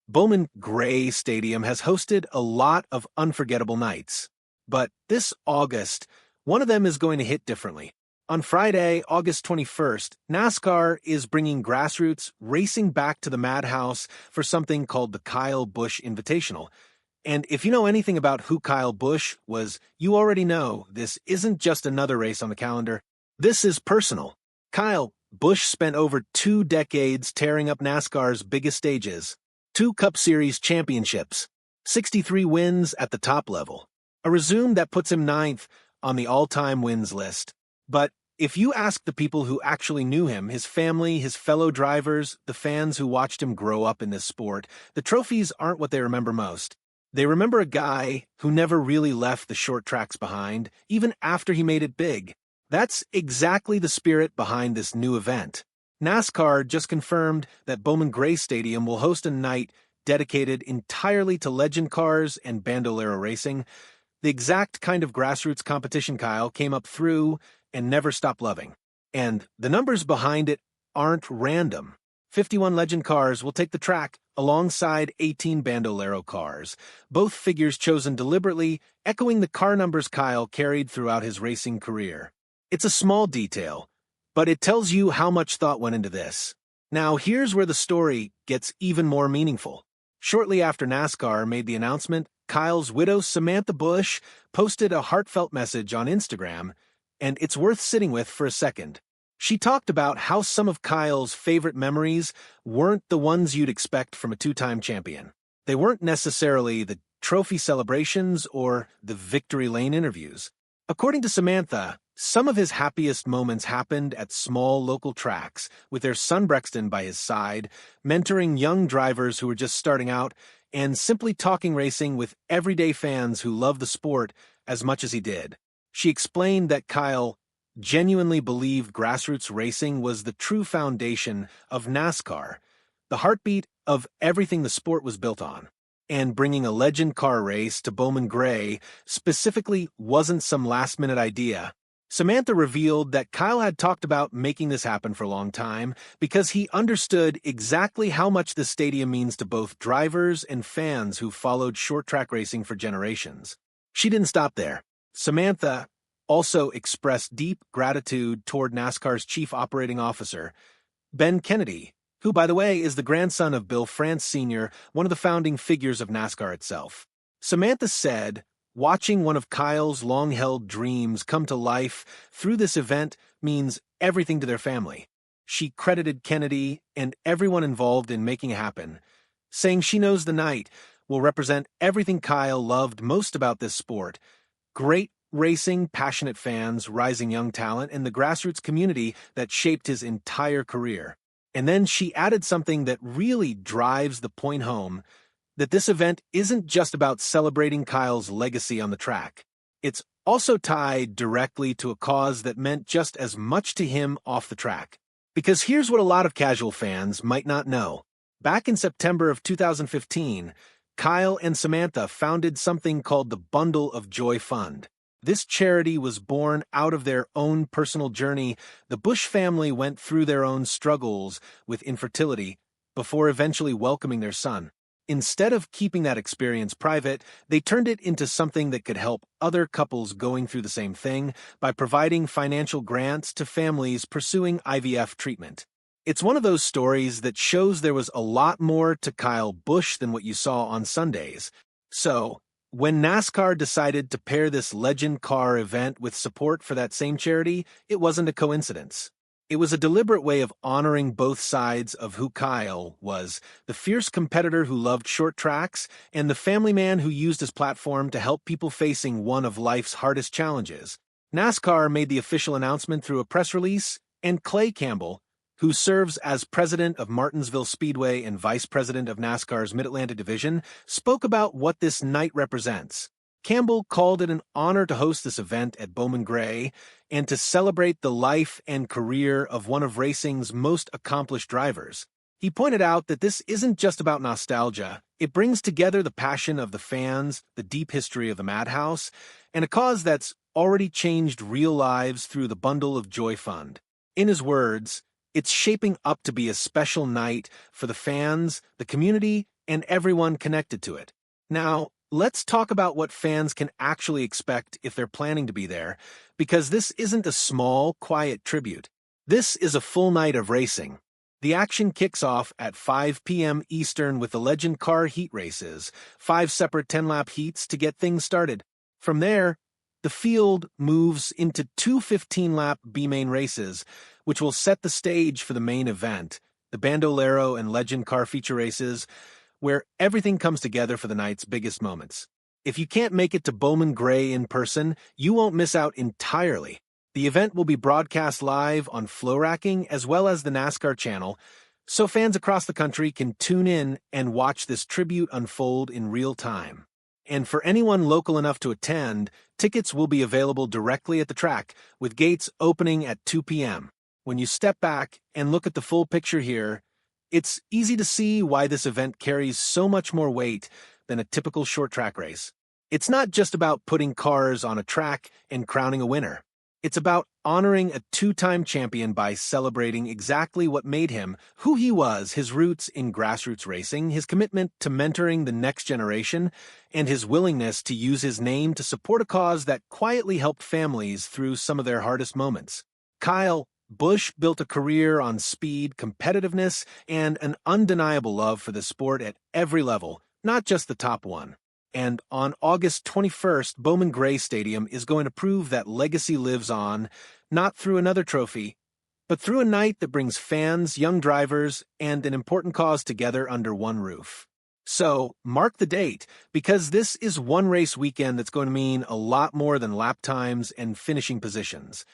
Bowman Gray Stadium has hosted a lot of unforgettable nights. But this August, one of them is going to hit differently. On Friday, August 21st, NASCAR is bringing Grassroots racing back to the Madhouse for something called the Kyle Busch Invitational. And if you know anything about who Kyle Busch was, you already know this isn't just another race on the calendar. This is personal. Kyle Busch spent over 2 decades tearing up NASCAR's biggest stages. 2 Cup Series championships, 63 wins at the top level, a resume that puts him 9th on the all-time wins list. But if you ask the people who actually knew him, his family, his fellow drivers, the fans who watched him grow up in this sport, the trophies aren't what they remember most. They remember a guy who never really left the short tracks behind, even after he made it big. That's exactly the spirit behind this new event. NASCAR just confirmed that Bowman Gray Stadium will host a night dedicated entirely to Legend Cars and Bandolero racing. The exact kind of grassroots competition Kyle came up through and never stopped loving. And the numbers behind it aren't random. 51 Legend Cars will take the track alongside 18 Bandolero cars, both figures chosen deliberately, echoing the car numbers Kyle carried throughout his racing career. It's a small detail, but it tells you how much thought went into this. Now, here's where the story gets even more meaningful. Shortly after NASCAR made the announcement, Kyle's widow, Samantha Busch, posted a heartfelt message on Instagram, and it's worth sitting with for a second. She talked about how some of Kyle's favorite memories weren't the ones you'd expect from a 2-time champion. They weren't necessarily the trophy celebrations or the victory lane interviews. According to Samantha, some of his happiest moments happened at small local tracks, with their son Brexton by his side, mentoring young drivers who were just starting out, and simply talking racing with everyday fans who love the sport as much as he did. She explained that Kyle genuinely believed grassroots racing was the true foundation of NASCAR, the heartbeat of everything the sport was built on. And bringing a legend car race to Bowman Gray specifically wasn't some last-minute idea. Samantha revealed that Kyle had talked about making this happen for a long time because he understood exactly how much the stadium means to both drivers and fans who followed short-track racing for generations. She didn't stop there. Samantha also expressed deep gratitude toward NASCAR's chief operating officer, Ben Kennedy, who, by the way, is the grandson of Bill France Sr., one of the founding figures of NASCAR itself. Samantha said, "Watching one of Kyle's long-held dreams come to life through this event means everything to their family." She credited Kennedy and everyone involved in making it happen, saying she knows the night will represent everything Kyle loved most about this sport: great racing, passionate fans, rising young talent, and the grassroots community that shaped his entire career. And then she added something that really drives the point home, that this event isn't just about celebrating Kyle's legacy on the track. It's also tied directly to a cause that meant just as much to him off the track. Because here's what a lot of casual fans might not know. Back in September of 2015, Kyle and Samantha founded something called the Bundle of Joy Fund. This charity was born out of their own personal journey. The Busch family went through their own struggles with infertility before eventually welcoming their son. Instead of keeping that experience private, they turned it into something that could help other couples going through the same thing by providing financial grants to families pursuing IVF treatment. It's one of those stories that shows there was a lot more to Kyle Busch than what you saw on Sundays. So, when NASCAR decided to pair this legend car event with support for that same charity, it wasn't a coincidence. It was a deliberate way of honoring both sides of who Kyle was, the fierce competitor who loved short tracks and the family man who used his platform to help people facing one of life's hardest challenges. NASCAR made the official announcement through a press release, and Clay Campbell, who serves as president of Martinsville Speedway and vice president of NASCAR's Mid-Atlantic Division, spoke about what this night represents. Campbell called it an honor to host this event at Bowman Gray and to celebrate the life and career of one of racing's most accomplished drivers. He pointed out that this isn't just about nostalgia. It brings together the passion of the fans, the deep history of the Madhouse, and a cause that's already changed real lives through the Bundle of Joy Fund. In his words, "It's shaping up to be a special night for the fans, the community, and everyone connected to it. Now, let's talk about what fans can actually expect if they're planning to be there, because this isn't a small, quiet tribute. This is a full night of racing. The action kicks off at 5 p.m. Eastern with the Legend Car heat races, 5 separate 10-lap heats to get things started. From there, the field moves into 2 15-lap B-main races, which will set the stage for the main event, the Bandolero and Legend Car feature races, where everything comes together for the night's biggest moments. If you can't make it to Bowman Gray in person, you won't miss out entirely. The event will be broadcast live on FloRacing as well as the NASCAR Channel, so fans across the country can tune in and watch this tribute unfold in real time. And for anyone local enough to attend, tickets will be available directly at the track, with gates opening at 2 p.m. When you step back and look at the full picture here, it's easy to see why this event carries so much more weight than a typical short track race. It's not just about putting cars on a track and crowning a winner. It's about honoring a 2-time champion by celebrating exactly what made him who he was, his roots in grassroots racing, his commitment to mentoring the next generation, and his willingness to use his name to support a cause that quietly helped families through some of their hardest moments. Kyle Busch built a career on speed, competitiveness, and an undeniable love for the sport at every level, not just the top one. And on August 21st, Bowman Gray Stadium is going to prove that legacy lives on, not through another trophy, but through a night that brings fans, young drivers, and an important cause together under one roof. So, mark the date, because this is one race weekend that's going to mean a lot more than lap times and finishing positions.